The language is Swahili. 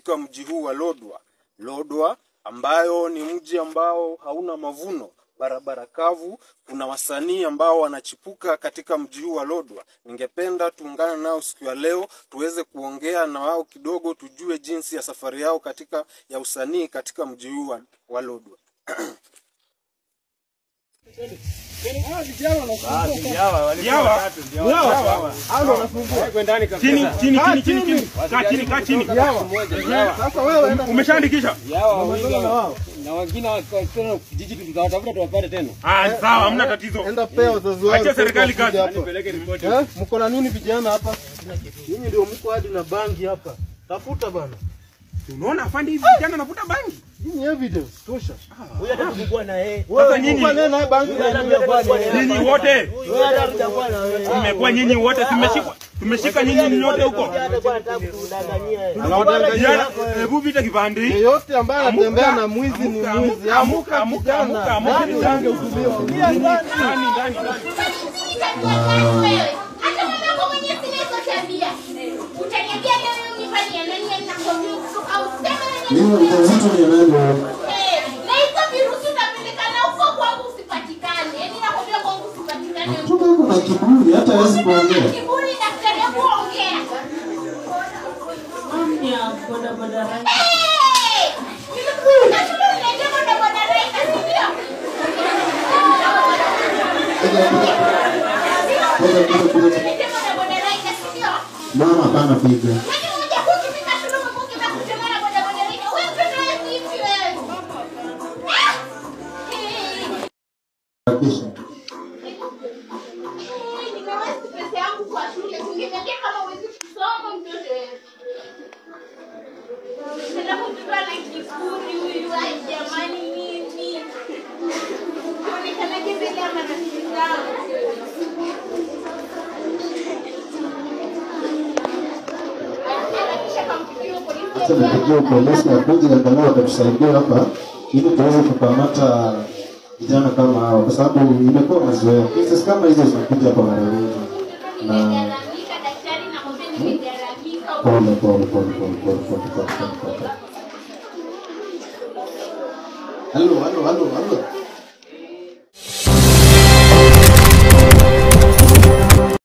katika mji huu wa Lodwar ambayo ni mji ambao hauna mavuno, barabara kavu. Kuna wasanii ambao wanachipuka katika mji huu wa Lodwar. Ningependa tuungane nao siku ya leo tuweze kuongea na wao kidogo, tujue jinsi ya safari yao katika ya usanii katika mji huu wa Lodwar. Umeshaandikisha? Na wengine wakitoa kijiji tutawatafuta tuwapate tena. Sawa, hamna tatizo. Enda pea wazazi wao. Acha serikali kazi. Nipeleke ripoti. Mko na nini vijana hapa? Ninyi ndio mko hadi na bangi hapa. Tafuta bana. Unaona afande hivi vijana navuta bangi? Ninyi evidence tosha. Huyu atakubwa na yeye. Sasa nyinyi na bangi nyinyi wote. Mmekuwa nyinyi wote tumeshika nyinyi nyote huko. Hebu vita kipande. Yeyote ambaye anatembea na mwizi ni mwizi. Amuka ndani ndani. Mimi mtoto ni nani? Na hizo virusi vinapelekana huko kwangu usipatikane. Yaani nakwambia kwangu usipatikane. Mtoto kuna kiburi hata hawezi kuongea. Kiburi daktari hebu ongea. Amnia boda boda rai. Nimekuja shule niletee boda boda rai ndio. Mama hapana piga. Acha nipigie polisi wakuja angalau watatusaidia hapa ili tuweze kukamata vijana kama hao, kwa sababu imekuwa mazoea. Kesi kama hizo zinakuja hapa mara nyingi. Na daktari na mbele nimegaramika. Pole. Halo.